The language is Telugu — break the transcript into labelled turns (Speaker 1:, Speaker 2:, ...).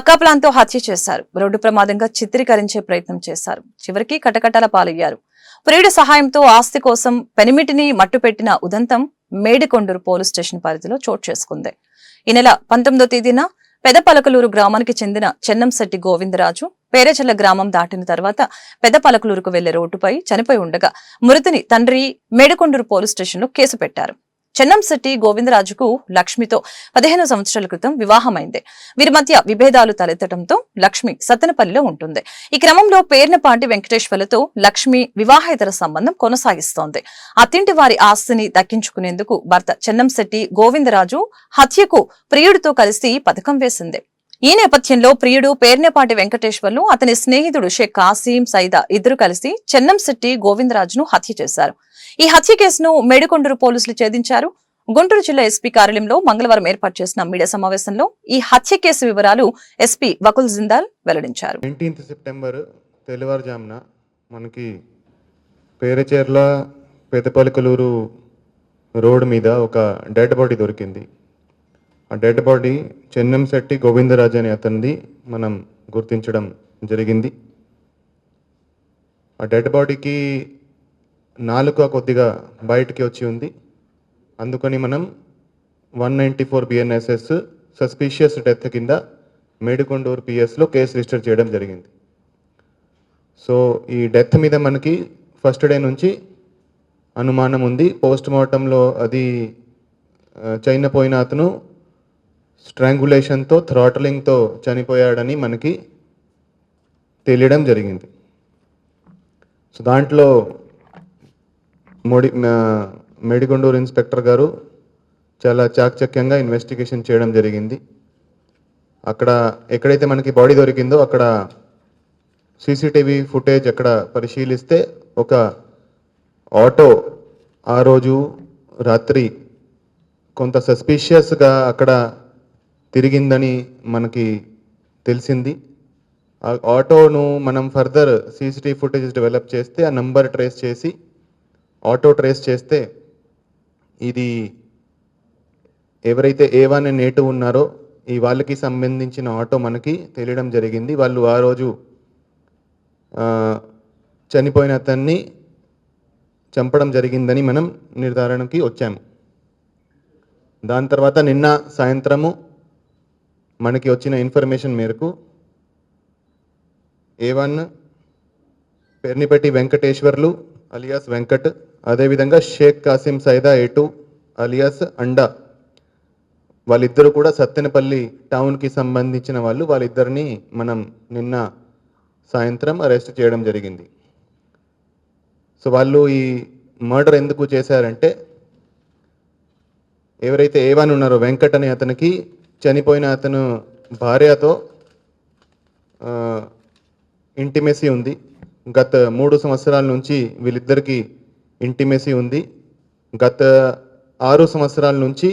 Speaker 1: పక్కా ప్లాన్ తో హత్య చేశారు. రోడ్డు ప్రమాదంగా చిత్రీకరించే ప్రయత్నం చేశారు. చివరికి కటకటాల పాలయ్యారు. ప్రియుడి సహాయంతో ఆస్తి కోసం పెనిమిటిని మట్టుపెట్టిన ఉదంతం మేడికొండూరు పోలీస్ స్టేషన్ పరిధిలో చోటు చేసుకుంది. ఈ నెల 19వ తేదీన పెదపలకలూరు గ్రామానికి చెందిన చెన్నంశెట్టి గోవిందరాజు పేరేచల్ల గ్రామం దాటిన తర్వాత పెదపలకలూరుకు వెళ్లే రోడ్డుపై చనిపోయి ఉండగా మృతిని తండ్రి మేడికొండూరు పోలీస్ స్టేషన్లో కేసు పెట్టారు. చెన్నంశెట్టి గోవిందరాజుకు లక్ష్మితో 15 సంవత్సరాల క్రితం వివాహమైంది. వీరి మధ్య విభేదాలు తలెత్తడంతో లక్ష్మి సత్తెనపల్లిలో ఉంటుంది. ఈ క్రమంలో పేర్నపాటి వెంకటేశ్వర్లతో లక్ష్మి వివాహేతర సంబంధం కొనసాగిస్తోంది. అత్తింటి వారి ఆస్తిని దక్కించుకునేందుకు భర్త చెన్నంశెట్టి గోవిందరాజు హత్యకు ప్రియుడితో కలిసి పథకం వేసింది. ఈ నేపథ్యంలో ప్రియుడు పేర్నేపాటి వెంకటేశ్వర్లు అతని స్నేహితుడు షేక్ కాసీం సైదా ఇద్దరు కలిసి చెన్నంశెట్టి గోవిందరాజును హత్య చేశారు. ఈ హత్య కేసును మేడికొండూరు పోలీసులు ఛేదించారు. గుంటూరు జిల్లా ఎస్పీ కార్యాలయంలో మంగళవారం ఏర్పాటు చేసిన మీడియా సమావేశంలో ఈ హత్య కేసు వివరాలు ఎస్పీ వకుల్ జిందాల్ వెల్లడించారు.
Speaker 2: 19 సెప్టెంబర్ తెల్లవారుజామున మనకి పేరచేర్ల పెదపలకలూరు రోడ్ మీద ఒక డెడ్ బాడీ దొరికింది. ఆ డెడ్ బాడీ చెన్నంశెట్టి గోవిందరాజు అనే అతనిది మనం గుర్తించడం జరిగింది. ఆ డెడ్ బాడీకి నాలుక కొద్దిగా బయటికి వచ్చి ఉంది. అందుకని మనం 194 BNSS సస్పీషియస్ డెత్ కింద మేడికొండూరు పిఎస్లో కేసు రిజిస్టర్ చేయడం జరిగింది. సో ఈ డెత్ మీద మనకి ఫస్ట్ డే నుంచి అనుమానం ఉంది. పోస్ట్ మార్టంలో అది చనిపోయిన అతను స్ట్రాంగులేషన్తో థ్రాటలింగ్తో చనిపోయాడని మనకి తెలియడం జరిగింది. సో దాంట్లో మేడికొండూరు ఇన్స్పెక్టర్ గారు చాలా చాకచక్యంగా ఇన్వెస్టిగేషన్ చేయడం జరిగింది. అక్కడ ఎక్కడైతే మనకి బాడీ దొరికిందో అక్కడ సీసీటీవీ ఫుటేజ్ అక్కడ పరిశీలిస్తే ఒక ఆటో ఆ రోజు రాత్రి కొంత సస్పీషియస్గా అక్కడ తిరిగిందని మనకి తెలిసింది. ఆ ఆటోను మనం ఫర్దర్ సీసీటీవీ ఫుటేజ్ డెవలప్ చేస్తే ఆ నంబర్ ట్రేస్ చేసి ఆటో ట్రేస్ చేస్తే ఇది ఎవరైతే A1 అండ్ A2 ఉన్నారో ఈ వాళ్ళకి సంబంధించిన ఆటో మనకి తెలియడం జరిగింది. వాళ్ళు ఆ రోజు చనిపోయిన అతన్ని చంపడం జరిగిందని మనం నిర్ధారణకి వచ్చాము. దాని తర్వాత నిన్న సాయంత్రము మనకి వచ్చిన ఇన్ఫర్మేషన్ మేరకు A1 పేర్నిపెట్టి వెంకటేశ్వర్లు అలియాస్ వెంకట్, అదేవిధంగా షేక్ కాసిం సైదా A2 అలియాస్ అండా, వాళ్ళిద్దరూ కూడా సత్తెనపల్లి టౌన్కి సంబంధించిన వాళ్ళు. వాళ్ళిద్దరిని మనం నిన్న సాయంత్రం అరెస్ట్ చేయడం జరిగింది. సో వాళ్ళు ఈ మర్డర్ ఎందుకు చేశారంటే ఎవరైతే A1 ఉన్నారో వెంకట్ అనే అతనికి చనిపోయిన అతను భార్యతో ఇంటిమెసీ ఉంది. గత 3 సంవత్సరాల నుంచి వీళ్ళిద్దరికీ ఇంటిమెసీ ఉంది. గత 6 సంవత్సరాల నుంచి